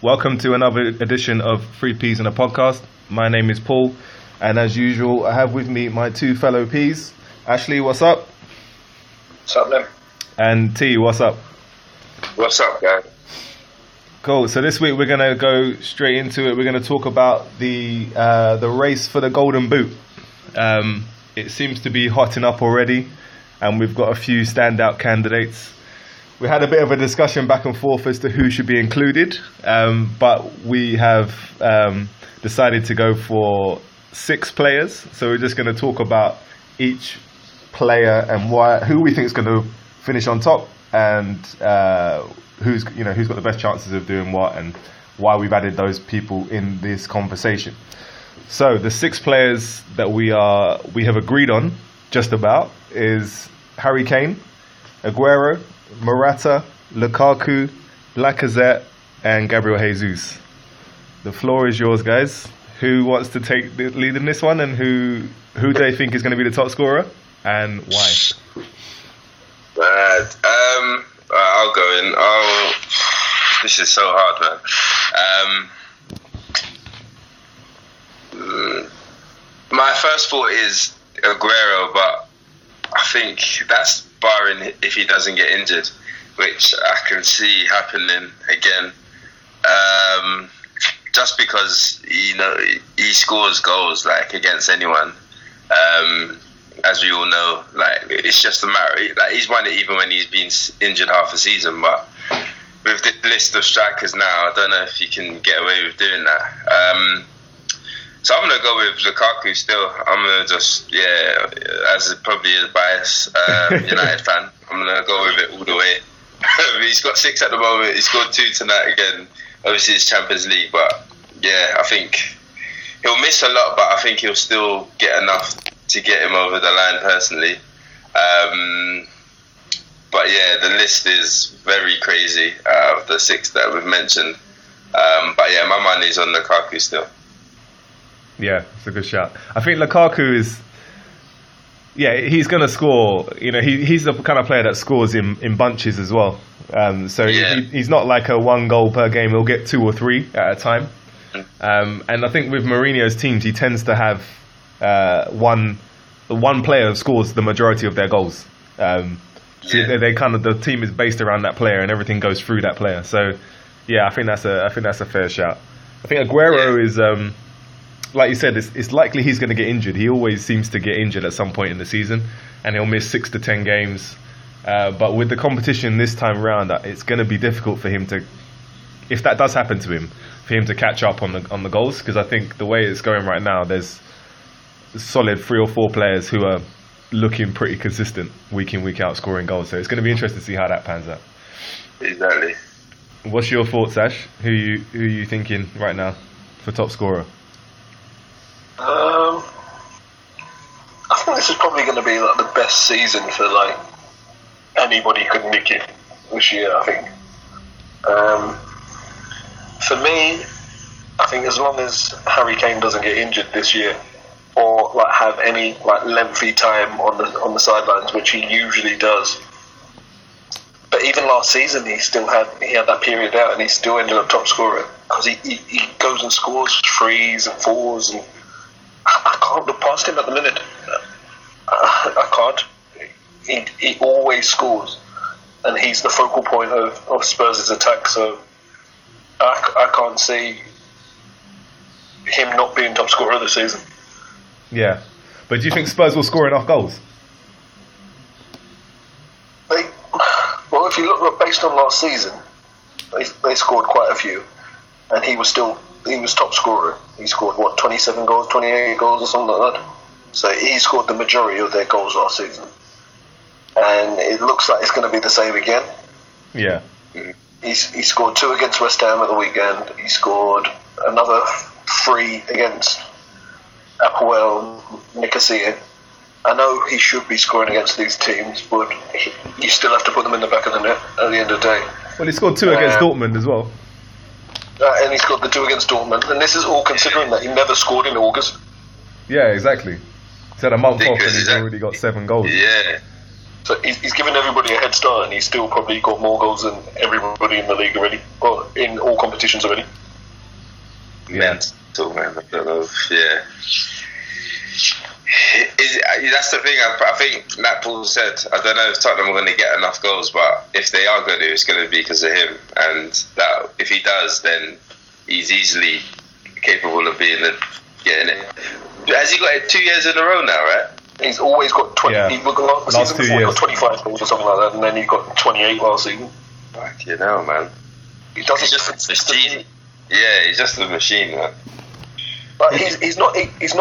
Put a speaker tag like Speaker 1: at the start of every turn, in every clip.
Speaker 1: Welcome to another edition of Three Peas in a Podcast. My name is Paul, and as usual, I have with me my two fellow Peas. Ashley, what's up?
Speaker 2: What's up, man?
Speaker 1: And T, what's up?
Speaker 2: What's up, guys?
Speaker 1: Cool. So this week we're gonna go straight into it. We're gonna talk about the race for the Golden Boot. It seems to be hotting up already, and we've got a few standout candidates. We had a bit of a discussion back and forth as to who should be included, but we have decided to go for 6 players. So we're just going to talk about each player and who we think is going to finish on top, and who's got the best chances of doing what, and why we've added those people in this conversation. So the 6 players that we have agreed on just about is Harry Kane, Aguero, Morata, Lukaku, Lacazette, and Gabriel Jesus. The floor is yours, guys. Who wants to take the lead in this one, and who do they think is going to be the top scorer, and why?
Speaker 2: I'll go in. This is so hard, man. My first thought is Aguero, but I think that's barring if he doesn't get injured, which I can see happening again. Just because he scores goals like against anyone. As we all know, like it's just a matter. Like he's won it even when he's been injured half a season. But with the list of strikers now, I don't know if you can get away with doing that. So I'm going to go with Lukaku still. I'm going to just, as probably a biased United fan, I'm going to go with it all the way. He's got 6 at the moment. He scored 2 tonight again. Obviously, it's Champions League, but I think he'll miss a lot, but I think he'll still get enough to get him over the line personally. But the list is very crazy of the 6 that we've mentioned. But my money's on Lukaku still.
Speaker 1: Yeah, it's a good shot. I think Lukaku is, he's going to score. He's the kind of player that scores in bunches as well. He's not like a 1 goal per game. He'll get 2 or 3 at a time. And I think with Mourinho's teams, he tends to have one player scores the majority of their goals. The team is based around that player, and everything goes through that player. So, I think that's a fair shout. I think Aguero is. Like you said, it's likely he's going to get injured. He always seems to get injured at some point in the season, and he'll miss 6 to 10 games. But with the competition this time around, it's going to be difficult for him to, if that does happen to him, for him to catch up on the goals. Because I think the way it's going right now, there's a solid 3 or 4 players who are looking pretty consistent week in, week out, scoring goals. So it's going to be interesting to see how that pans out.
Speaker 2: Exactly.
Speaker 1: What's your thoughts, Ash? Who you thinking right now for top scorer?
Speaker 3: I think this is probably going to be like the best season for like anybody could nick it this year. I think. For me, I think as long as Harry Kane doesn't get injured this year, or like have any like lengthy time on the sidelines, which he usually does. But even last season, he had that period out, and he still ended up top scorer because he goes and scores 3s and 4s and. I can't look past him at the minute. I can't. He always scores, and he's the focal point of Spurs' attack. So I can't see him not being top scorer this season.
Speaker 1: Yeah, but do you think Spurs will score enough goals?
Speaker 3: If you look based on last season, they scored quite a few, and he was top scorer. He scored 27 goals, 28 goals or something like that. So he scored the majority of their goals last season. And it looks like it's going to be the same again.
Speaker 1: Yeah.
Speaker 3: He scored 2 against West Ham at the weekend. He scored another 3 against Apoel Nicosia. I know he should be scoring against these teams, but you still have to put them in the back of the net at the end of the day.
Speaker 1: Well, he scored 2 against Dortmund as well.
Speaker 3: And he's got the 2 against Dortmund. And this is all considering that he never scored in August.
Speaker 1: Yeah, exactly. He's had a month off and he's already got 7 goals.
Speaker 2: Yeah.
Speaker 3: So he's given everybody a head start, and he's still probably got more goals than everybody in the league already, or in all competitions already.
Speaker 2: Mental, man. I don't know. Yeah. That's the thing. I think, like Paul said, I don't know if Tottenham are going to get enough goals, but if they are going to, it's going to be because of him. And that if he does, then he's easily capable of getting it. Has he got it 2 years in a row now, right?
Speaker 3: He's always got 20.
Speaker 1: Yeah.
Speaker 3: Last 2 years, he got 25 goals or something like that, and then he got 28 last season.
Speaker 2: Fuck, you know, man.
Speaker 3: He doesn't.
Speaker 2: He's just a machine. Yeah, he's just a machine, man.
Speaker 3: But he's not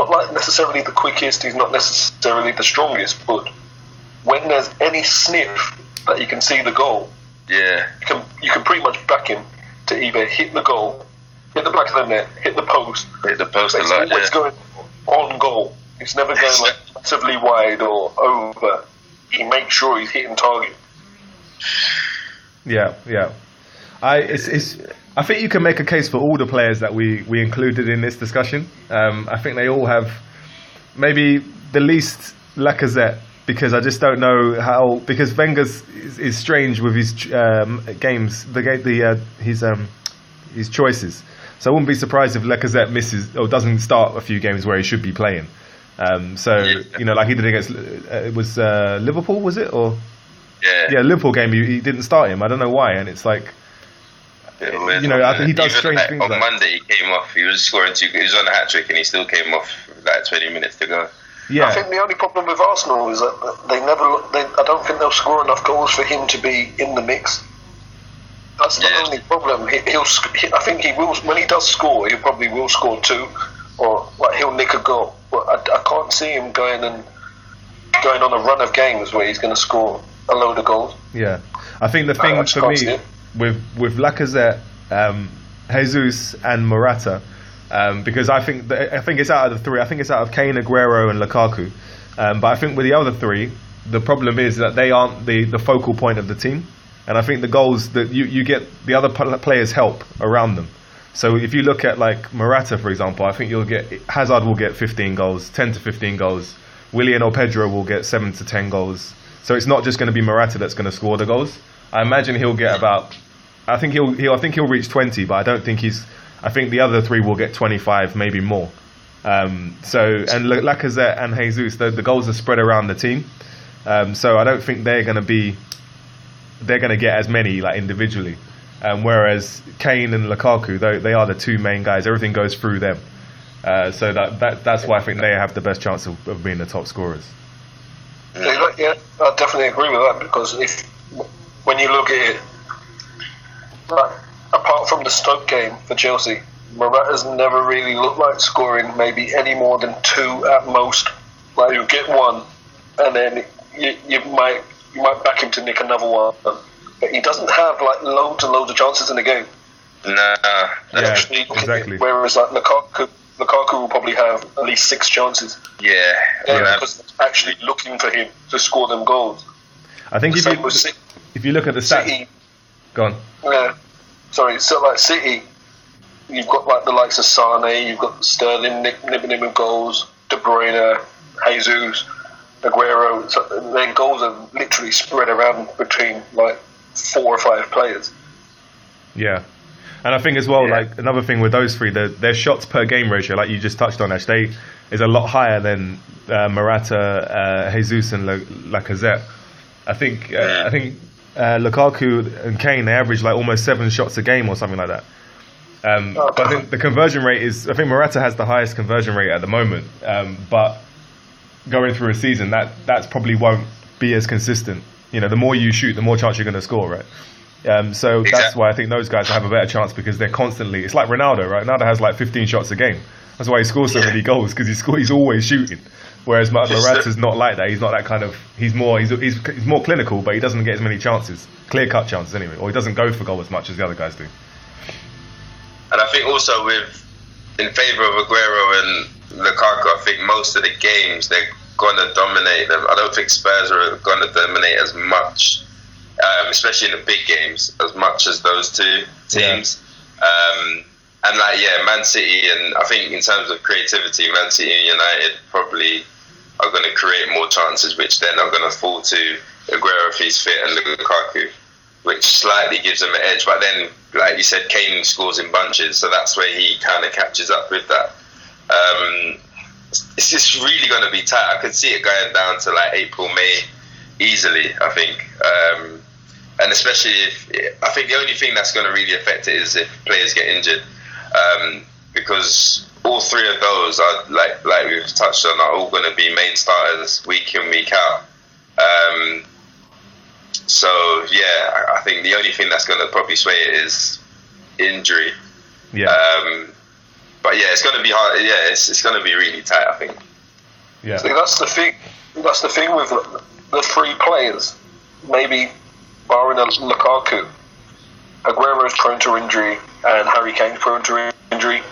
Speaker 3: like necessarily the quickest. He's not necessarily the strongest. But when there's any sniff that you can see the goal,
Speaker 2: yeah,
Speaker 3: you can pretty much back him to either hit the goal, hit the back of the net, hit the post.
Speaker 2: Hit the post.
Speaker 3: It's always going on goal. It's never going like massively wide or over. He makes sure he's hitting target.
Speaker 1: Yeah. I think you can make a case for all the players that we included in this discussion. I think they all have maybe the least Lacazette, because I just don't know how, because Wenger's is strange with his games, his choices. So I wouldn't be surprised if Lacazette misses or doesn't start a few games where he should be playing. Like he did against it was Liverpool, was it? Or Liverpool game he didn't start him. I don't know why, and it's like. I think he does strange things.
Speaker 2: On Monday, he came off. He was scoring he was on a hat trick, and he still came off like 20 minutes to go.
Speaker 3: Yeah, I think the only problem with Arsenal is that I don't think they'll score enough goals for him to be in the mix. That's the only problem. I think he will. When he does score, he probably will score two, or like he'll nick a goal. But I can't see him going on a run of games where he's going to score a load of goals.
Speaker 1: Yeah, I think the thing for me with Lacazette, Jesus and Morata, because I think it's out of the three. I think it's out of Kane, Aguero, and Lukaku. But I think with the other three, the problem is that they aren't the focal point of the team. And I think the goals that you get, the other players help around them. So if you look at like Morata, for example, I think Hazard will get 15 goals, 10 to 15 goals. Willian or Pedro will get 7 to 10 goals. So it's not just going to be Morata that's going to score the goals. I imagine he'll get about. I think he'll reach 20, but I don't think I think the other three will get 25, maybe more. And Lacazette and Jesus, the goals are spread around the team. So I don't think they're going to get as many like individually. Whereas Kane and Lukaku, they are the two main guys. Everything goes through them. So that's why I think they have the best chance of being the top scorers.
Speaker 3: Yeah, I definitely agree with that, because when you look at it, like, apart from the Stoke game for Chelsea, Morata's never really looked like scoring maybe any more than 2 at most. Like, you get one, and then you might back him to nick another one. But he doesn't have like loads and loads of chances in the game.
Speaker 2: Nah.
Speaker 1: Exactly.
Speaker 3: Whereas like Lukaku will probably have at least 6 chances.
Speaker 2: Yeah.
Speaker 3: Because it's actually looking for him to score them goals.
Speaker 1: I think if you look at the stats, go on.
Speaker 3: Yeah. Sorry. So like City, you've got like the likes of Sane, you've got Sterling nipping in with goals, De Bruyne, Jesus, Aguero. So their goals are literally spread around between like 4 or 5 players.
Speaker 1: Yeah. And I think as well, like another thing with those three, their shots per game ratio, like you just touched on, Ash, is a lot higher than Morata, Jesus, and Lacazette. I think Lukaku and Kane, they average like almost 7 shots a game or something like that. But I think the conversion rate I think Morata has the highest conversion rate at the moment. But going through a season, that's probably won't be as consistent. You know, the more you shoot, the more chance you're going to score, right? So that's why I think those guys have a better chance, because they're constantly. It's like Ronaldo, right? Ronaldo has like 15 shots a game. That's why he scores so many goals, because he's always shooting. Whereas Morata's not like that. He's not that kind of. He's more clinical, but he doesn't get as many chances, clear-cut chances anyway, or he doesn't go for goal as much as the other guys do.
Speaker 2: And I think also in favour of Aguero and Lukaku, I think most of the games they're going to dominate them. I don't think Spurs are going to dominate as much, especially in the big games, as much as those two teams. Yeah. Man City, and I think in terms of creativity, Man City and United probably are going to create more chances, which then are going to fall to Aguero if he's fit and Lukaku, which slightly gives them an edge. But then, like you said, Kane scores in bunches, so that's where he kind of catches up with that. It's just really going to be tight. I could see it going down to like April, May easily, I think. And especially if, I think the only thing that's going to really affect it is if players get injured. Because all three of those are, like we've touched on, are all going to be main starters week in, week out. So yeah, I think the only thing that's going to probably sway it is injury.
Speaker 1: Yeah.
Speaker 2: But yeah, it's going to be hard. Yeah, it's going to be really tight, I think.
Speaker 1: Yeah.
Speaker 3: See, that's the thing. That's the thing with the three players. Maybe barring Lukaku, Aguero is prone to injury, and Harry Kane's prone to injury.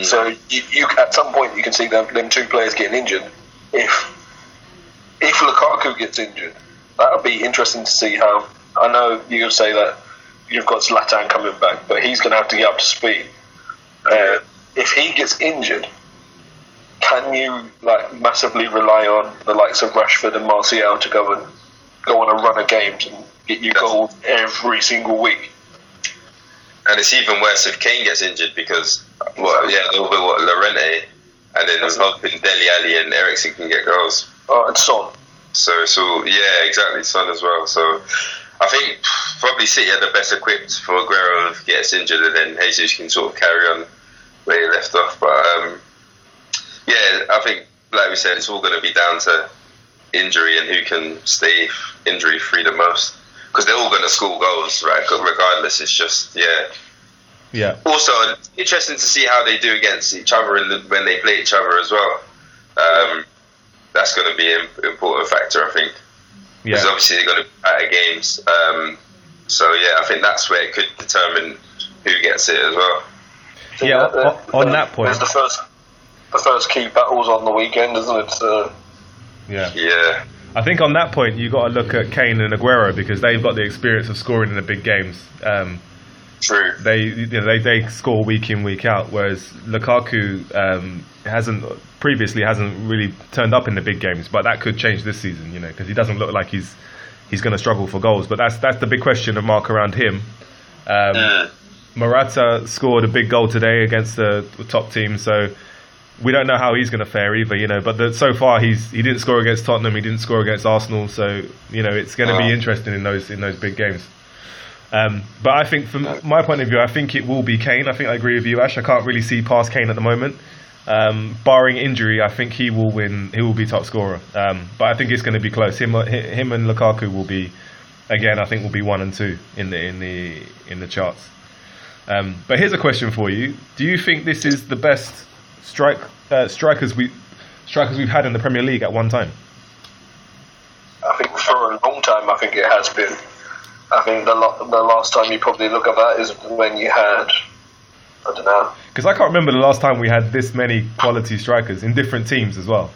Speaker 3: So you at some point you can see them two players getting injured. If Lukaku gets injured, that'll be interesting to see how. I know you say that you've got Zlatan coming back, but he's going to have to get up to speed. If he gets injured, can you like massively rely on the likes of Rashford and Martial to go on a run of games and get you goals every single week?
Speaker 2: And it's even worse if Kane gets injured because they'll be Llorente, and then I'm hoping Dele Alli and Eriksen can get goals.
Speaker 3: Oh, and Son.
Speaker 2: So yeah, exactly, Son as well. So I think probably City are the best equipped for Aguero if he gets injured, and then Jesus can sort of carry on where he left off. But yeah, I think like we said, it's all going to be down to injury and who can stay injury free the most. Because they're all going to score goals, right? Regardless, it's just,
Speaker 1: Yeah.
Speaker 2: Also, interesting to see how they do against each other when they play each other as well. That's going to be an important factor, I think. Because obviously they're going to be better games. So, yeah, I think that's where it could determine who gets it as well.
Speaker 3: So
Speaker 1: on that point.
Speaker 3: There's the first key battles on the weekend, isn't it? So,
Speaker 2: Yeah.
Speaker 1: I think on that point you got to look at Kane and Aguero because they've got the experience of scoring in the big games.
Speaker 2: True.
Speaker 1: They score week in, week out, whereas Lukaku hasn't really turned up in the big games. But that could change this season, because he doesn't look like he's going to struggle for goals. But that's the big question mark around him. Morata scored a big goal today against the top team, so we don't know how he's going to fare either, But so far he didn't score against Tottenham, he didn't score against Arsenal, so it's going to be interesting in those big games. But I think from my point of view, I think it will be Kane. I think I agree with you, Ash. I can't really see past Kane at the moment. Barring injury, I think he will win. He will be top scorer. But I think it's going to be close. Him and Lukaku will be, again, I think will be 1 and 2 in the charts. But here's a question for you: do you think this is the best strikers we've had in the Premier League at one time?
Speaker 3: I think for a long time, I think it has been. I think the last time you probably look at that is when you had, I don't know.
Speaker 1: Because I can't remember the last time we had this many quality strikers in different teams as well.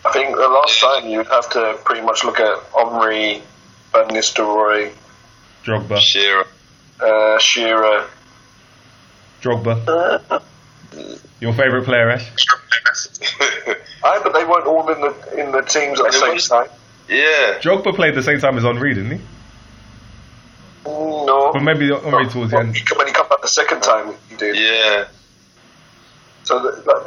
Speaker 3: I think the last time you'd have to pretty much look at Henry, Van Nistelrooy,
Speaker 1: Drogba,
Speaker 3: Shearer,
Speaker 1: Drogba. Your favourite player, Ash?
Speaker 3: But they weren't all in the teams at the same time.
Speaker 2: Yeah.
Speaker 1: Drogba played the same time as Henry, didn't he?
Speaker 3: No.
Speaker 1: But maybe Henry towards the end.
Speaker 3: When he came back the second time, he did.
Speaker 2: Yeah.
Speaker 3: So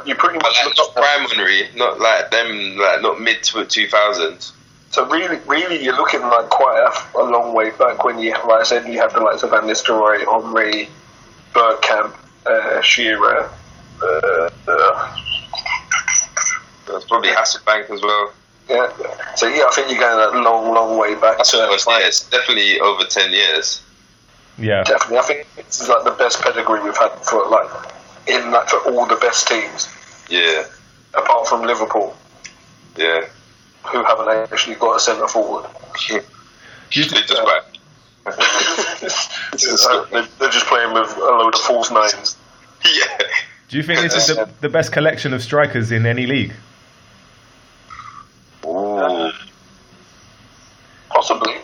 Speaker 3: you pretty much
Speaker 2: look at prime Henry, not like them, like not mid 2000s.
Speaker 3: So really, you're looking like quite a long way back when you, like I said, you have the likes of Van Nistelrooy, Henry, Bergkamp, Shearer.
Speaker 2: That's probably Hasselbank as well.
Speaker 3: Yeah. So I think you're going a long way back.
Speaker 2: That's what I was saying. It's definitely over 10 years.
Speaker 1: Yeah.
Speaker 3: Definitely. I think it's like the best pedigree we've had for for all the best teams.
Speaker 2: Yeah.
Speaker 3: Apart from Liverpool.
Speaker 2: Yeah.
Speaker 3: Who haven't actually got a centre forward.
Speaker 2: They're just back.
Speaker 3: They're just playing with a load of false nines.
Speaker 2: Yeah.
Speaker 1: Do you think this is the best collection of strikers in any league?
Speaker 2: Ooh.
Speaker 3: Possibly.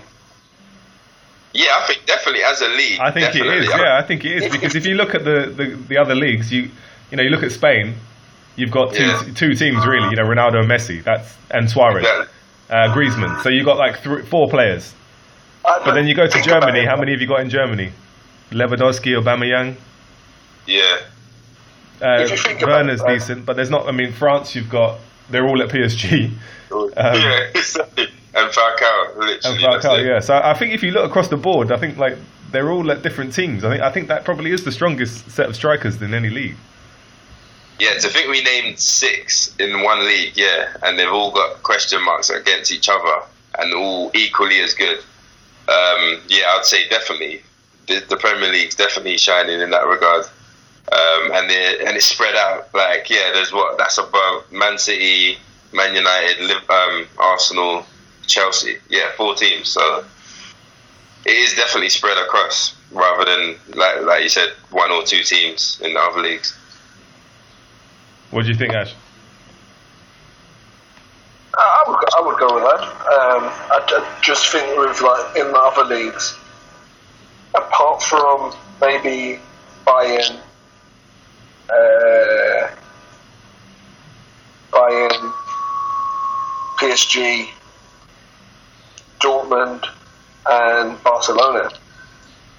Speaker 2: Yeah, I think definitely as a league.
Speaker 1: I think it is. Yeah, I think it is because if you look at the other leagues, you look at Spain, you've got
Speaker 2: Yeah.
Speaker 1: two teams really. You know, Ronaldo and Messi. And Suarez,
Speaker 2: Exactly.
Speaker 1: Griezmann. So you got like 4 players. But then you go to Germany. How many have you got in Germany? Lewandowski, Aubameyang.
Speaker 2: Yeah.
Speaker 3: If you think about
Speaker 1: Werner's
Speaker 3: it,
Speaker 1: decent, but there's not. I mean, France. They're all at PSG.
Speaker 2: Yeah, exactly. And Falcao, literally.
Speaker 1: And
Speaker 2: that's
Speaker 1: Falcao,
Speaker 2: it.
Speaker 1: yeah. So I think if you look across the board, I think like they're all at different teams. I think that probably is the strongest set of strikers in any league.
Speaker 2: Yeah, to think we named 6 in one league, yeah, and they've all got question marks against each other and all equally as good. Yeah, I'd say definitely the Premier League's definitely shining in that regard. And it's spread out. Like, yeah, that's above Man City, Man United, Arsenal, Chelsea. Yeah, 4 teams. So it is definitely spread across rather than like you said, 1 or 2 teams in the other leagues.
Speaker 1: What do you think, Ash?
Speaker 3: I would go with that. I just think with like in the other leagues, apart from maybe Bayern, PSG, Dortmund, and Barcelona,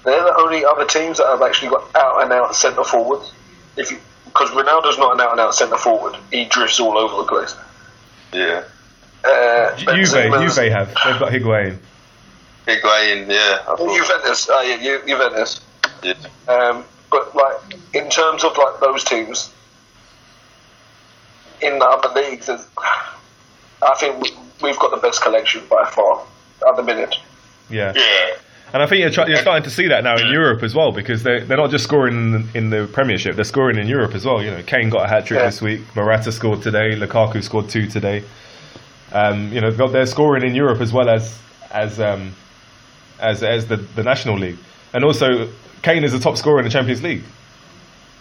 Speaker 3: they're the only other teams that have actually got out and out centre forwards. Because Ronaldo's not an out and out centre forward, he drifts all over the place.
Speaker 2: Yeah.
Speaker 1: Juve have. They've got Higuain.
Speaker 2: Higuain, yeah.
Speaker 3: Juventus.
Speaker 2: Yeah.
Speaker 3: But like in terms of like those teams in the other leagues, I think we've got the best collection by far at the minute.
Speaker 1: Yeah.
Speaker 2: Yeah.
Speaker 1: And I think you're starting to see that now in Europe as well, because they're not just scoring in the Premiership, they're scoring in Europe as well. You know, Kane got a hat-trick this week, Morata scored today, Lukaku scored 2 today. You know, they're scoring in Europe as well as the National League. And also, Kane is the top scorer in the Champions League.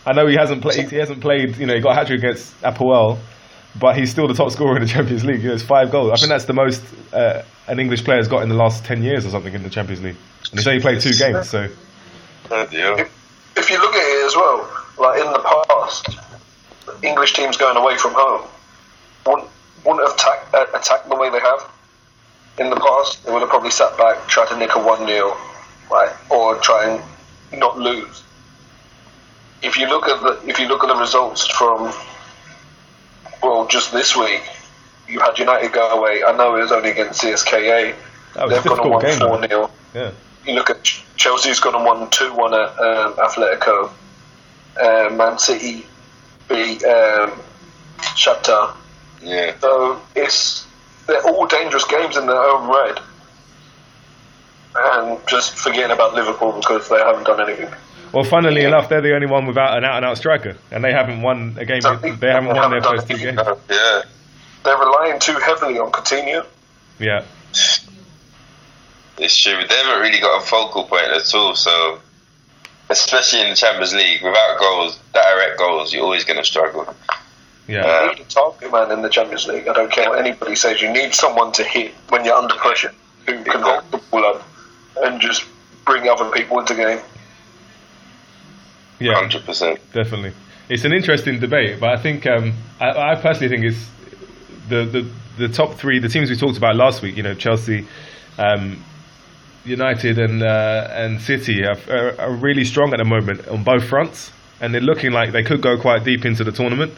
Speaker 1: I know he hasn't played, you know, he got a hat-trick against Apoel, but he's still the top scorer in the Champions League. He has 5 goals. I think that's the most an English player has got in the last 10 years or something in the Champions League. And he's only played 2 games, so...
Speaker 3: If you look at it as well, like in the past, English teams going away from home wouldn't have attacked the way they have. In the past, they would have probably sat back, tried to nick a 1-0, right, or try and not lose. If you look at the results from just this week, you had United go away. I know it was only against CSKA. They've gone and won 4-0.
Speaker 1: Yeah.
Speaker 3: You look at Chelsea's gone and won 2-1 at Atletico. Man City beat Shakhtar.
Speaker 2: Yeah.
Speaker 3: So they're all dangerous games in their own right. And just forgetting about Liverpool because they haven't done anything.
Speaker 1: Well, funnily enough, they're the only one without an out-and-out striker, and they haven't won a game. They haven't won their first 2 games.
Speaker 2: Yeah.
Speaker 3: They're relying too heavily on Coutinho.
Speaker 1: Yeah.
Speaker 2: It's true. They haven't really got a focal point at all. So, especially in the Champions League, without goals, direct goals, you're always going to struggle.
Speaker 1: Yeah.
Speaker 3: You need a target man in the Champions League. I don't care what anybody says. You need someone to hit when you're under pressure who can hold the ball up and just bring other people into the game.
Speaker 1: Yeah,
Speaker 2: 100%.
Speaker 1: Definitely. It's an interesting debate, but I think I personally think it's the top 3, the teams we talked about last week. You know, Chelsea, United, and City are really strong at the moment on both fronts, and they're looking like they could go quite deep into the tournament.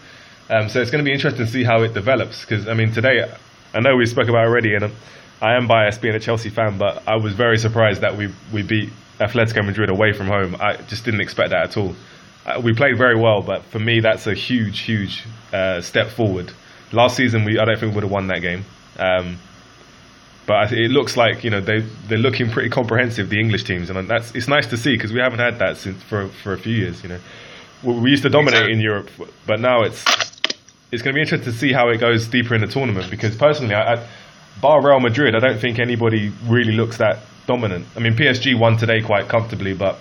Speaker 1: So it's going to be interesting to see how it develops. Because I mean, today I know we spoke about it already, and I am biased being a Chelsea fan, but I was very surprised that we beat Atletico Madrid away from home. I just didn't expect that at all. We played very well, but for me, that's a huge step forward. Last season, I don't think we would have won that game. But it looks like, you know, they're looking pretty comprehensive, the English teams, and it's nice to see because we haven't had that for a few years. You know, we used to dominate in Europe, but now it's going to be interesting to see how it goes deeper in the tournament. Because personally, bar Real Madrid, I don't think anybody really looks that dominant. I mean, PSG won today quite comfortably, but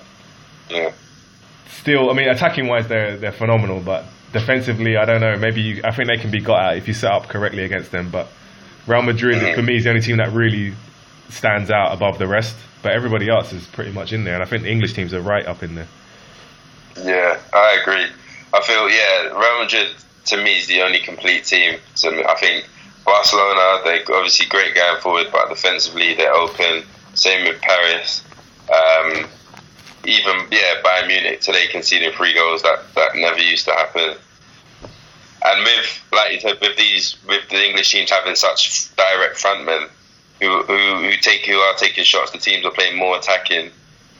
Speaker 1: still, I mean, attacking-wise, they're phenomenal. But defensively, I don't know. Maybe I think they can be got at if you set up correctly against them. But Real Madrid, for me, is the only team that really stands out above the rest. But everybody else is pretty much in there, and I think the English teams are right up in there.
Speaker 2: Yeah, I agree. I feel, Real Madrid to me is the only complete team. So I think Barcelona, they're obviously great going forward, but defensively they're open. Same with Paris. Even Bayern Munich today conceding 3 goals, that never used to happen. And with, like you said, with the English teams having such direct frontmen who are taking shots, the teams are playing more attacking.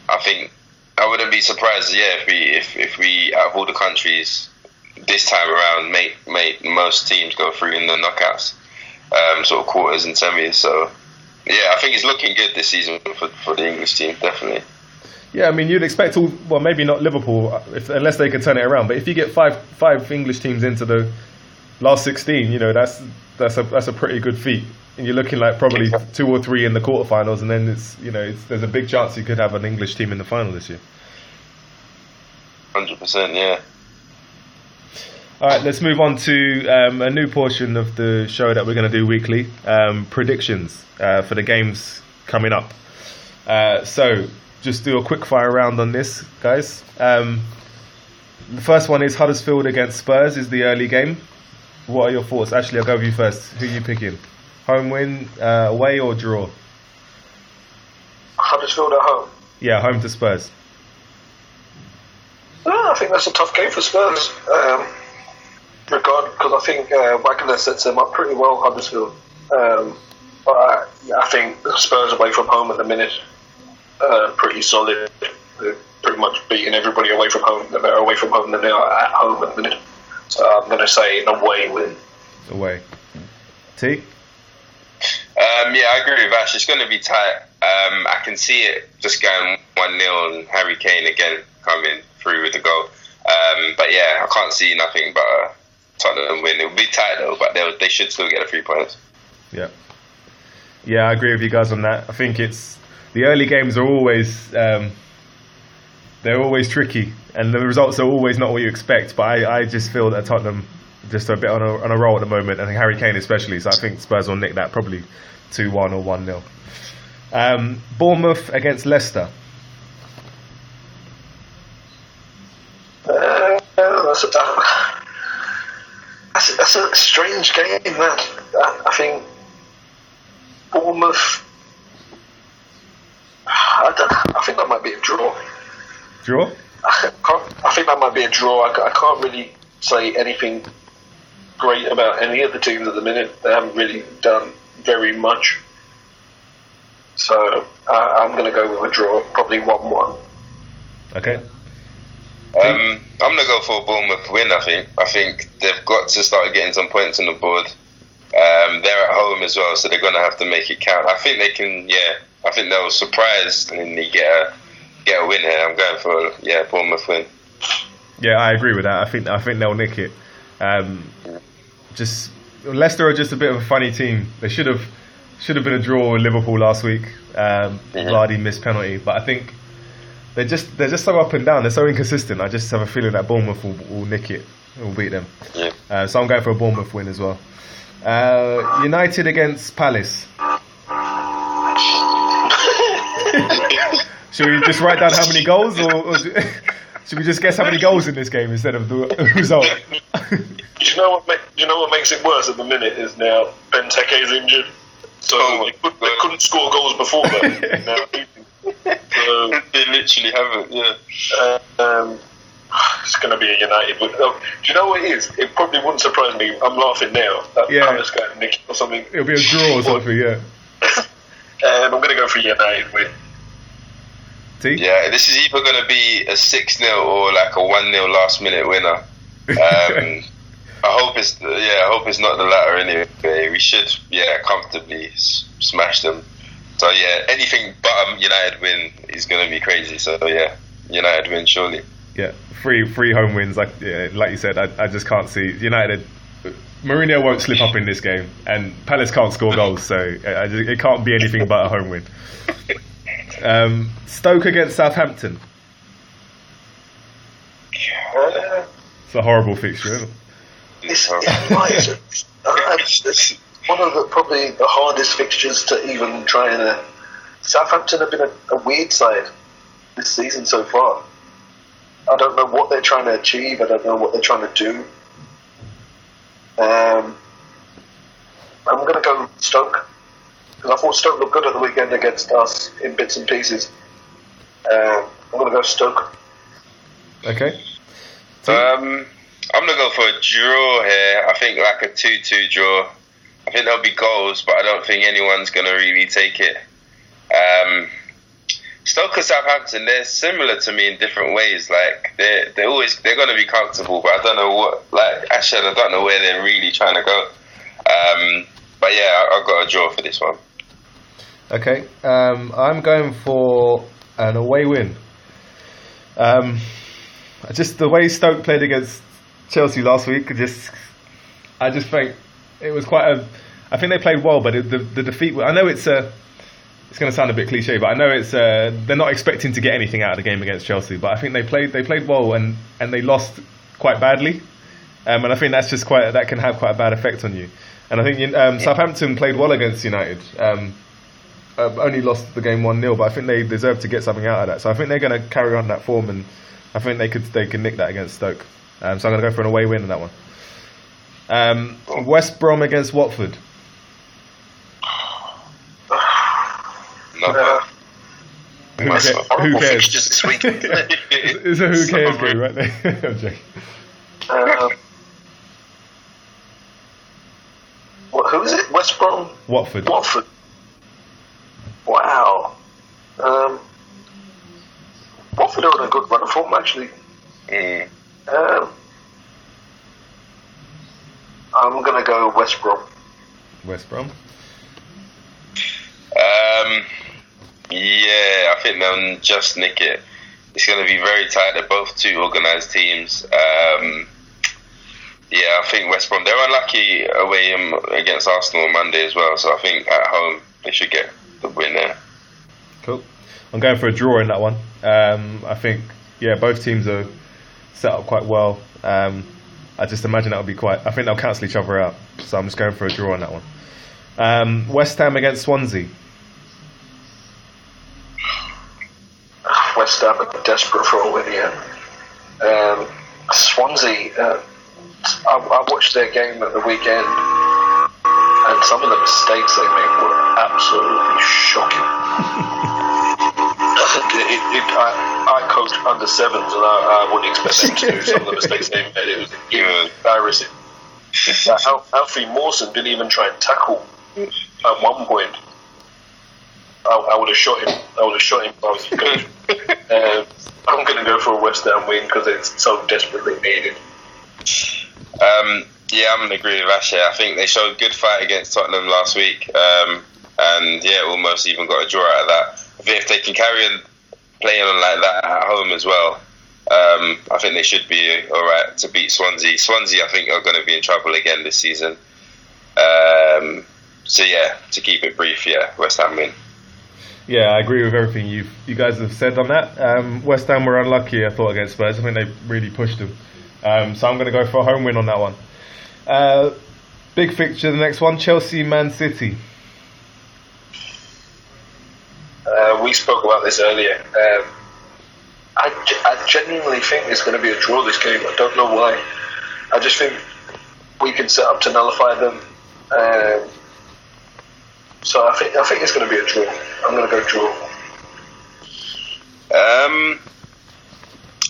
Speaker 2: I think I wouldn't be surprised, if we out of all the countries this time around make most teams go through in the knockouts, sort of quarters and semis. So yeah, I think it's looking good this season for the English team, definitely.
Speaker 1: Yeah, I mean, you'd expect maybe not Liverpool, unless they could turn it around. But if you get five English teams into the last 16, you know, that's a pretty good feat. And you're looking like probably 2 or 3 in the quarterfinals, and then there's a big chance you could have an English team in the final this year.
Speaker 2: 100%, yeah.
Speaker 1: All right, let's move on to a new portion of the show that we're going to do weekly, predictions for the games coming up. So just do a quick fire round on this, guys. The first one is Huddersfield against Spurs is the early game. What are your thoughts? Ashley, I'll go with you first. Who are you picking? Home win, away or draw?
Speaker 3: Huddersfield at home.
Speaker 1: Yeah, home to Spurs.
Speaker 3: I think that's a tough game for Spurs. Because I think Wagner sets them up pretty well, Huddersfield. But I think Spurs away from home at the minute, pretty solid. They're pretty much beating everybody away from home. They're better away from home than they are at home at the minute. So I'm going to say an away win.
Speaker 1: Away. T?
Speaker 2: I agree with Ash. It's going to be tight. I can see it just going 1-0 and Harry Kane again coming through with the goal. But yeah, I can't see nothing but a Tottenham win. It'll be tight though, but they should still get the 3 points.
Speaker 1: Yeah. Yeah, I agree with you guys on that. I think it's the early games are always they're always tricky, and the results are always not what you expect. But I just feel that Tottenham just a bit on a roll at the moment. I think Harry Kane especially. So I think Spurs will nick that probably 2-1 or 1-0. Bournemouth against Leicester.
Speaker 3: That's a strange game, that. I think Bournemouth. I think that might be a draw.
Speaker 1: Draw?
Speaker 3: I think that might be a draw. I can't really say anything great about any of the teams at the minute. They haven't really done very much. So I'm going to go with a draw, probably 1-1.
Speaker 1: Okay.
Speaker 2: I'm going to go for a Bournemouth win, I think they've got to start getting some points on the board. They're at home as well, so they're going to have to make it count. I think they can, I think they'll surprise and they get a win here. I'm going for Bournemouth win.
Speaker 1: Yeah, I agree with that. I think they'll nick it. Just Leicester are just a bit of a funny team. They should have been a draw with Liverpool last week. Vardy missed penalty, but I think they're just so up and down. They're so inconsistent. I just have a feeling that Bournemouth will nick it. Will beat them.
Speaker 2: Yeah.
Speaker 1: So I'm going for a Bournemouth win as well. United against Palace. Should we just write down how many goals, or should we just guess how many goals in this game instead of the result?
Speaker 3: Do you know what makes it worse at the minute is now Benteke is injured, so they couldn't score goals before that. Now,
Speaker 2: they literally haven't. Yeah.
Speaker 3: It's going to be a United win. Do you know what it is? It probably wouldn't surprise me. I'm laughing now. That Palace guy Nick or something.
Speaker 1: It'll be a draw or something. Yeah.
Speaker 3: I'm going to go for United win.
Speaker 1: T?
Speaker 2: Yeah, this is either going to be a 6-0 or like a 1-0 last minute winner. I hope it's not the latter anyway. We should comfortably smash them. So anything but a United win is going to be crazy. So United win surely.
Speaker 1: Yeah, three home wins. Like you said, I just can't see United. Mourinho won't slip up in this game, and Palace can't score goals, so it can't be anything but a home win. Stoke against Southampton. It's a horrible fixture, isn't it?
Speaker 3: It's one of probably the hardest fixtures to even try and. Southampton have been a weird side this season so far. I don't know what they're trying to achieve. I don't know what they're trying to do. I'm going to go Stoke, because I thought Stoke looked good at the weekend against us in bits and pieces. I'm going to go Stoke.
Speaker 1: Okay.
Speaker 2: I'm going to go for a draw here. I think like a 2-2 draw. I think there'll be goals, but I don't think anyone's going to really take it. Stoke and Southampton, they're similar to me in different ways. Like they're going to be comfortable, but I don't know I don't know where they're really trying to go. But yeah, I've got a draw for this one.
Speaker 1: Okay. I'm going for an away win. Just the way Stoke played against Chelsea last week, I just think it was I think they played well, but the defeat. I know it's going to sound a bit cliche, but I know they're not expecting to get anything out of the game against Chelsea. But I think they played well and they lost quite badly, and I think that can have quite a bad effect on you. And I think Southampton played well against United. Only lost the game 1-0, but I think they deserve to get something out of that. So I think they're going to carry on that form, and I think they can nick that against Stoke. So I'm going to go for an away win in that one. West Brom against Watford. Who cares?
Speaker 3: This week.
Speaker 1: It's a who cares game right there. I'm joking.
Speaker 3: Who is it? West Brom?
Speaker 1: Watford.
Speaker 3: Wow. Watford are on a good run of form, actually. I'm going to go West Brom.
Speaker 1: West Brom?
Speaker 2: Yeah, I think they'll just nick it. It's going to be very tight. They're both two organised teams. Yeah, I think West Brom, they're unlucky away against Arsenal on Monday as well, so I think at home they should get the win there.
Speaker 1: Cool. I'm going for a draw in that one. I think, both teams are set up quite well. I just imagine I think they'll cancel each other out, so I'm just going for a draw on that one. West Ham against Swansea.
Speaker 3: West Ham are desperate for a win here. Swansea, I watched their game at the weekend, and some of the mistakes they made were absolutely shocking. I coached under sevens, and I wouldn't expect them to do some of the mistakes they made. It was embarrassing. Alfie Mawson didn't even try and tackle at one point. I would have shot him. I if I was the coach. I'm going to go for a West Ham win because it's so desperately needed.
Speaker 2: Yeah, I'm going to agree with Ash here. I think they showed a good fight against Tottenham last week, and almost even got a draw out of that. I think if they can carry on playing on like that at home as well, I think they should be all right to beat Swansea. Swansea, I think, are going to be in trouble again this season. So yeah, to keep it brief, West Ham win.
Speaker 1: Yeah, I agree with everything you guys have said on that. West Ham were unlucky, I thought, against Spurs. I think they really pushed them. So I'm going to go for a home win on that one. Big fixture, the next one, Chelsea-Man City.
Speaker 3: We spoke about this earlier. I genuinely think it's going to be a draw this game. I don't know why. I just think we can set up to nullify them. So I think it's going to be a draw. I'm going to go draw.
Speaker 2: I'm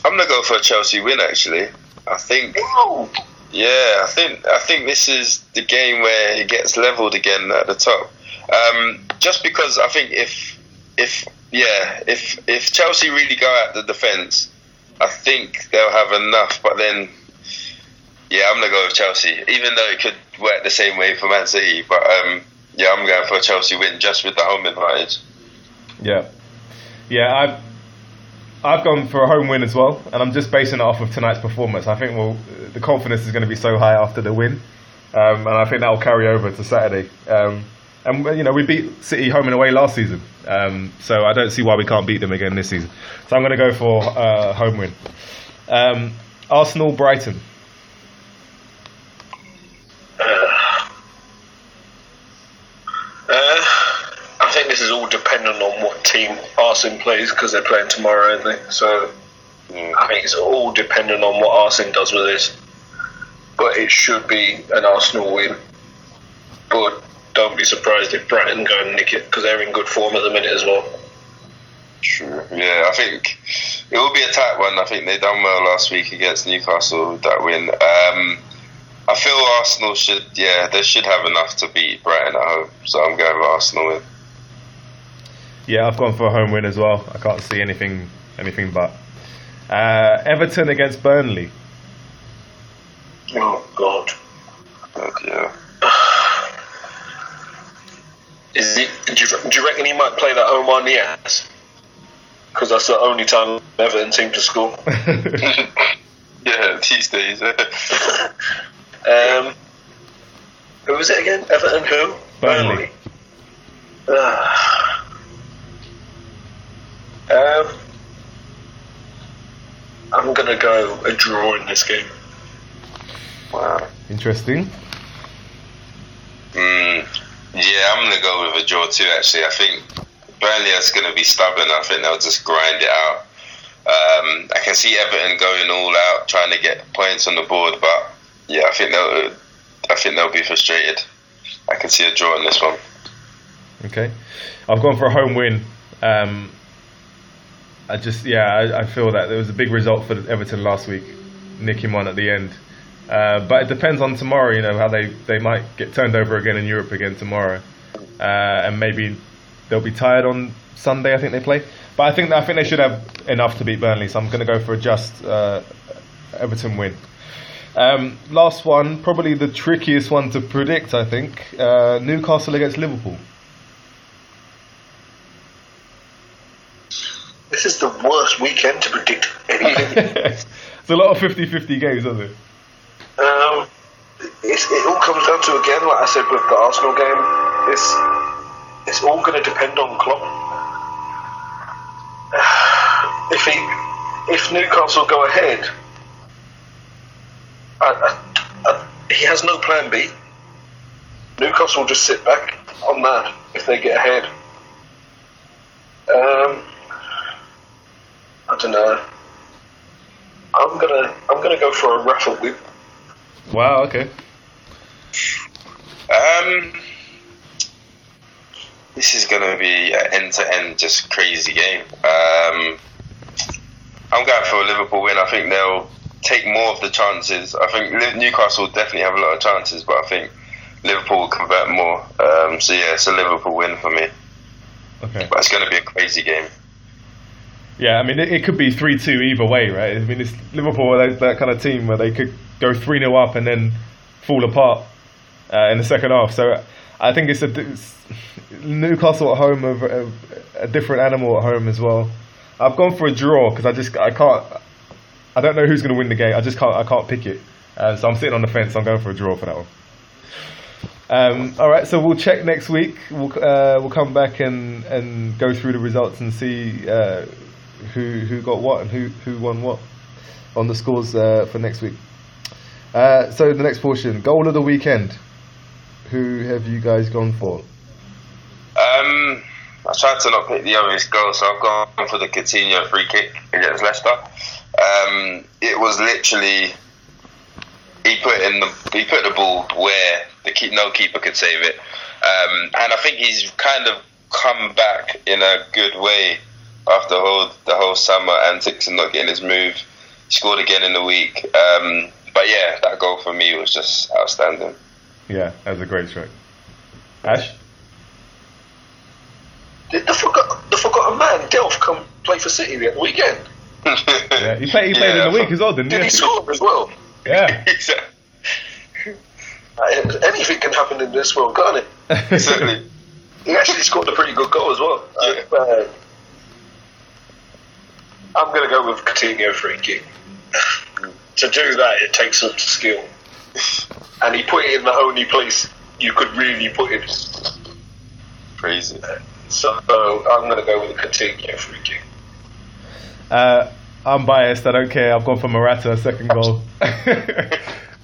Speaker 2: going to go for a Chelsea win. Actually, I think.
Speaker 3: Whoa.
Speaker 2: Yeah, I think this is the game where it gets levelled again at the top. Just because I think if Chelsea really go at the defence, I think they'll have enough. But then, I'm going to go with Chelsea, even though it could work the same way for Man City. But I'm going for a Chelsea win just with the home advantage.
Speaker 1: Yeah, I've gone for a home win as well, and I'm just basing it off of tonight's performance. I think the confidence is going to be so high after the win, and I think that will carry over to Saturday. And we beat City home and away last season, so I don't see why we can't beat them again this season. So I'm going to go for a home win. Arsenal Brighton.
Speaker 3: I think this is all dependent on what team Arsene plays, because they're playing tomorrow, aren't they? So I think it's all dependent on what Arsene does with this. but it should be an Arsenal win. But don't be surprised if Brighton go and nick it, because they're in good form at the minute as well.
Speaker 2: True. Yeah, I think it will be a tight one. I think they done well last week against Newcastle with that win. I feel Arsenal they should have enough to beat Brighton at home. So I'm going with Arsenal win.
Speaker 1: Yeah, I've gone for a home win as well. I can't see anything but. Everton against Burnley.
Speaker 3: Oh, God.
Speaker 2: Yeah.
Speaker 3: Do you reckon he might play that Omar Niaz? Because that's the only time Everton seem to score.
Speaker 2: Yeah, these days.
Speaker 3: Who was it again? Everton who?
Speaker 1: Burnley.
Speaker 3: I'm going to go a draw in this game.
Speaker 2: Wow.
Speaker 1: Interesting.
Speaker 2: Yeah, I'm going to go with a draw too, actually. I think Burnley is going to be stubborn. I think they'll just grind it out. I can see Everton going all out, trying to get points on the board, but yeah, I think they'll be frustrated. I can see a draw in this one.
Speaker 1: Okay. I've gone for a home win. I feel that there was a big result for Everton last week, nicking one at the end. But it depends on tomorrow, you know, how they might get turned over again in Europe again tomorrow. And maybe they'll be tired on Sunday, I think they play. But I think they should have enough to beat Burnley, so I'm going to go for a just Everton win. Last one, probably the trickiest one to predict, I think. Newcastle against Liverpool.
Speaker 3: This is the worst weekend to predict anything.
Speaker 1: It's a lot of 50-50 games, isn't it?
Speaker 3: It all comes down to, again, like I said with the Arsenal game, it's all going to depend on Klopp. If Newcastle go ahead, he has no plan B. Newcastle will just sit back on that if they get ahead. I don't know. I'm gonna go for a Rafa win.
Speaker 1: Wow. Okay.
Speaker 2: This is going to be an end-to-end just crazy game. I'm going for a Liverpool win. I think they'll take more of the chances. I think Newcastle will definitely have a lot of chances, but I think Liverpool will convert more. So yeah, it's a Liverpool win for me.
Speaker 1: Okay.
Speaker 2: But it's going to be a crazy game.
Speaker 1: Yeah, I mean, it could be 3-2 either way, right? I mean, it's Liverpool are that kind of team where they could go 3-0 up and then fall apart in the second half. So I think it's Newcastle at home of a different animal at home as well. I've gone for a draw because I don't know who's going to win the game. I can't pick it. So I'm sitting on the fence. I'm going for a draw for that one. All right, so we'll check next week. We'll come back and go through the results and see who got what and who won what on the scores for next week. So the next portion, goal of the weekend. Who have you guys gone for?
Speaker 2: I tried to not pick the obvious goal, so I've gone for the Coutinho free kick against Leicester. It was literally he put the ball where no keeper could save it, and I think he's kind of come back in a good way after the whole summer antics and not getting his move. He scored again in the week, but yeah, that goal for me was just outstanding.
Speaker 1: Yeah, that was a great strike. Ash?
Speaker 3: Did the forgotten man Delph come play for City at the weekend?
Speaker 1: Yeah, he played in the week as well, didn't he?
Speaker 3: Did he score as well?
Speaker 1: Yeah.
Speaker 3: Anything can happen in this world, can't it?
Speaker 2: Exactly.
Speaker 3: He actually scored a pretty good goal as well.
Speaker 2: Yeah.
Speaker 3: I'm going to go with Coutinho free kick. To do that, it takes some skill. And he put it in the only place you could really put it.
Speaker 2: Crazy.
Speaker 3: So I'm going to go with a Coutinho free kick.
Speaker 1: I'm biased. I don't care. I've gone for Morata second goal.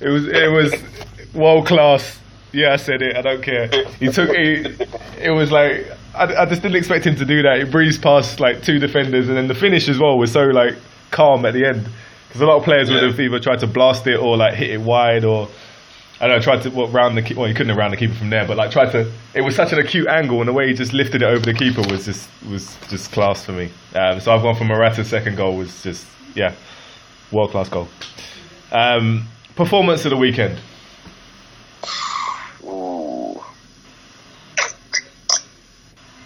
Speaker 1: It was world class. Yeah, I said it. I don't care. It was like I just didn't expect him to do that. He breezed past like two defenders, and then the finish as well was so like calm at the end. Because a lot of players would have either tried to blast it or like hit it wide, or I don't know, tried to round the keeper. Well, he couldn't have round the keeper from there, but like tried to. It was such an acute angle, and the way he just lifted it over the keeper was just class for me. So I've gone for Morata's second goal was just world class goal. Performance of the weekend.
Speaker 2: Ooh.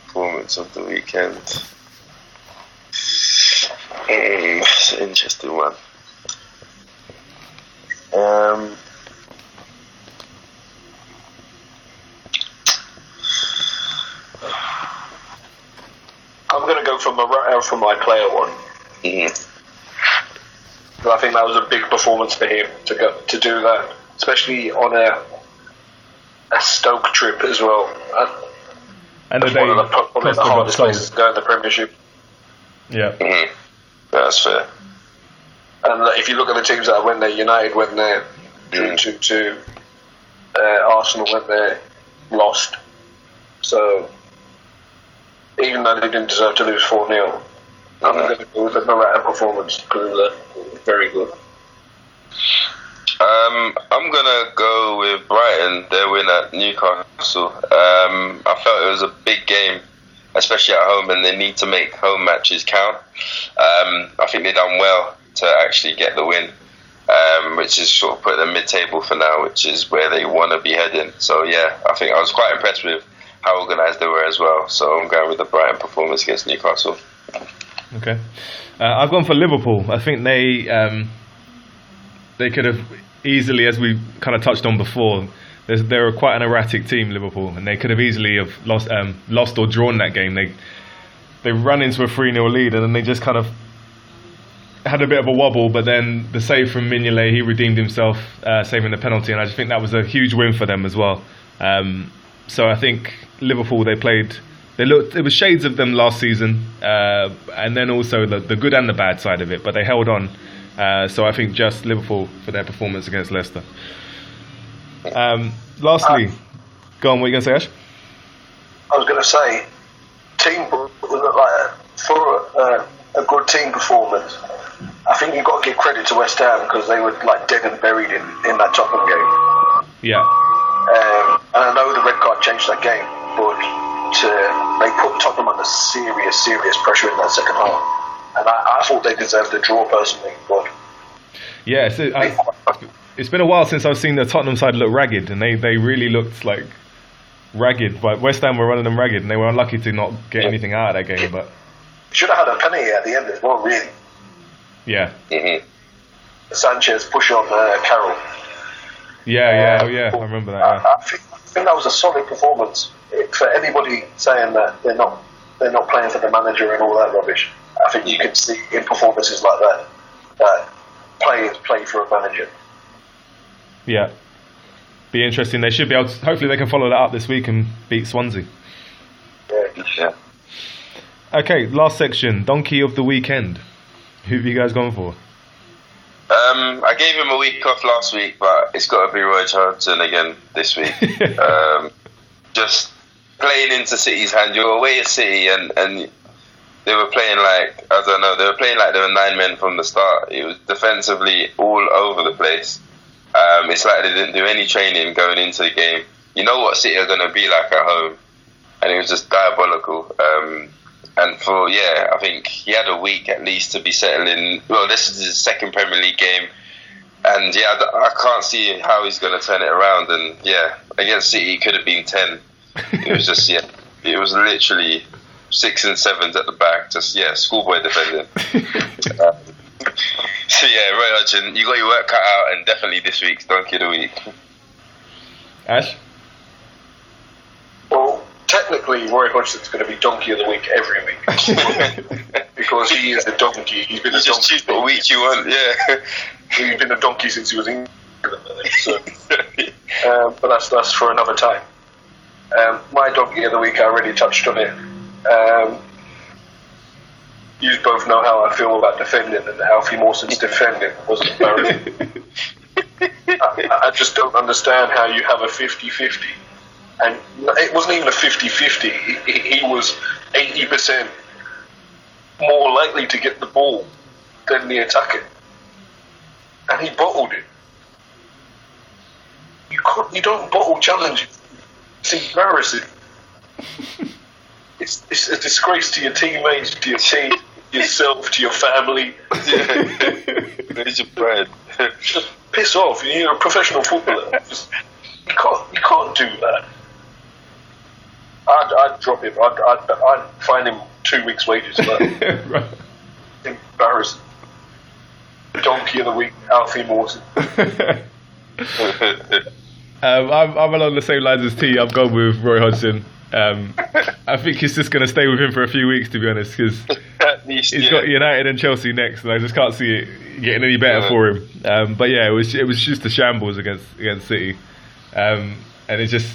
Speaker 2: Performance of the weekend. It's an interesting one.
Speaker 3: I'm going to go for Morata for my player one. I think that was a big performance for him to do that, especially on a Stoke trip as well.
Speaker 1: And
Speaker 3: that's one of probably the hardest places to go in the Premiership.
Speaker 1: Yeah.
Speaker 2: That's fair.
Speaker 3: And if you look at the teams that went there, United went there, drew 2-2. Arsenal went there, lost. So, even though they didn't deserve to lose 4-0, I'm going to go with the Morata performance because it was very good.
Speaker 2: I'm going to go with Brighton, their win at Newcastle. I felt it was a big game, especially at home, and they need to make home matches count. I think they've done well to actually get the win, which is sort of put them mid-table for now, which is where they want to be heading. So yeah, I think I was quite impressed with how organised they were as well. So I'm going with the Brighton performance against Newcastle.
Speaker 1: Okay, I've gone for Liverpool. I think they could have easily, as we kind of touched on before, they're quite an erratic team, Liverpool, and they could have easily have lost or drawn that game. They run into a 3-0 lead, and then they just kind of had a bit of a wobble, but then the save from Mignolet, he redeemed himself, saving the penalty, and I just think that was a huge win for them as well. So I think Liverpool, it was shades of them last season, and then also the good and the bad side of it, but they held on. So I think just Liverpool for their performance against Leicester. Lastly, go on, what are you going to say, Ash?
Speaker 3: I was going to say, for a good team performance, I think you've got to give credit to West Ham because they were like dead and buried in that Tottenham game.
Speaker 1: Yeah.
Speaker 3: And I know the red card changed that game, but they put Tottenham under serious pressure in that second half. And I thought they deserved a draw personally, but
Speaker 1: yeah, it's been a while since I've seen the Tottenham side look ragged, and they really looked like ragged. But West Ham were running them ragged, and they were unlucky to not get anything out of that game. But
Speaker 3: should have had a penalty at the end as well, really.
Speaker 1: Yeah.
Speaker 3: Sanchez push on Carroll.
Speaker 1: Yeah, I remember that. Yeah.
Speaker 3: I think that was a solid performance for anybody saying that they're not playing for the manager and all that rubbish. I think you can see in performances like that players play for a manager.
Speaker 1: Yeah, be interesting. They should be able to, hopefully they can follow that up this week and beat Swansea.
Speaker 3: Yeah.
Speaker 1: Okay, last section, Donkey of the Weekend. Who have you guys gone for?
Speaker 2: I gave him a week off last week, but it's got to be Roy Hodgson again this week. Just playing into City's hand. You're away at City, and they were playing like, I don't know, they were playing like they were 9 men from the start. It was defensively all over the place. It's like they didn't do any training going into the game. You know what City are going to be like at home, and it was just diabolical. And I think he had a week at least to be settling. Well, this is his second Premier League game, and I can't see how he's going to turn it around. And against City, it could have been 10. It was just it was literally 6 and 7s at the back, just schoolboy defending. So Roy Hodgson, you got your work cut out, and definitely this week's Donkey of the Week.
Speaker 1: Ash?
Speaker 3: Well, technically, Roy Hodgson's going to be Donkey of the Week every week because he is a donkey. He's been a donkey.
Speaker 2: Just choose what week you want. Yeah,
Speaker 3: he's been a donkey since he was in England. So, but that's for another time. My Donkey of the Week, I already touched on it. You both know how I feel about defending, and Alfie Mawson's defending was embarrassing. I just don't understand how you have a 50-50. And it wasn't even a 50-50. He was 80% more likely to get the ball than the attacker. and he bottled it. You don't bottle challenges. It's embarrassing. It's a disgrace to your teammates, to your team, yourself, to your family.
Speaker 2: Where's your bread?
Speaker 3: Just piss off. You're a professional footballer. You can't do that. I'd drop him. I'd fine him 2 weeks' wages for that.
Speaker 1: Right.
Speaker 3: Embarrassing. Donkey of the week, Alfie Mawson.
Speaker 1: I'm along the same lines as T. I've gone with Roy Hodgson. I think he's just going to stay with him for a few weeks, to be honest, because he's got United and Chelsea next, and I just can't see it getting any better for him. But yeah, it was just a shambles against City, and it just.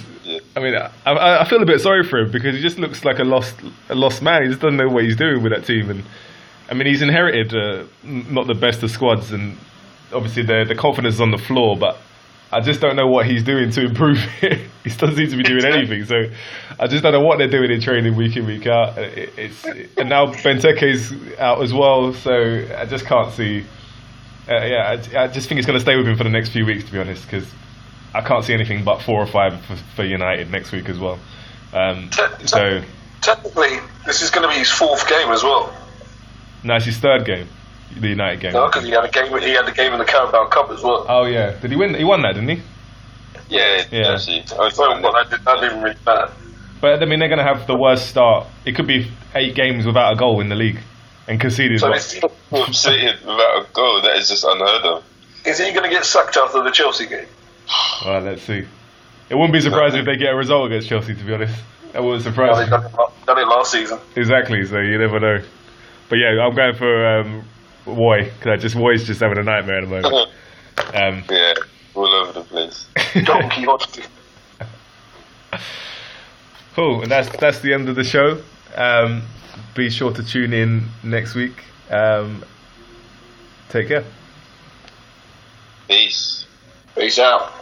Speaker 1: I mean, I feel a bit sorry for him because he just looks like a lost man. He just doesn't know what he's doing with that team, and I mean, he's inherited not the best of squads, and obviously the confidence is on the floor, but I just don't know what he's doing to improve it. He doesn't seem to be doing anything, so I just don't know what they're doing in training week in, week out. And now Benteke's out as well, so I just can't see. I just think it's going to stay with him for the next few weeks, to be honest, because I can't see anything but 4 or 5 for United next week as well. So
Speaker 3: technically, this is going to be his 4th game as well.
Speaker 1: No, it's his 3rd game, the United game.
Speaker 3: No, because he had a game. He had the game in the Carabao Cup as well.
Speaker 1: Oh yeah, did he win? He won that, didn't he?
Speaker 2: Yeah. Actually, I didn't read that.
Speaker 1: But I mean, they're going to have the worst start. It could be 8 games without a goal in the league, and conceded.
Speaker 3: So
Speaker 2: City without a goal, that is just unheard of.
Speaker 3: Is he going to get sacked after the Chelsea game?
Speaker 1: Well, let's see. It wouldn't be surprising if they get a result against Chelsea, to be honest. That wouldn't surprise me.
Speaker 3: Done it last season.
Speaker 1: Exactly, so you never know. But yeah, I'm going for Roy, because Roy's just having a nightmare at the moment.
Speaker 2: Yeah, all over the place.
Speaker 3: Donkey Hodgson.
Speaker 1: Cool, and that's the end of the show. Be sure to tune in next week. Take care.
Speaker 2: Peace.
Speaker 3: Peace out.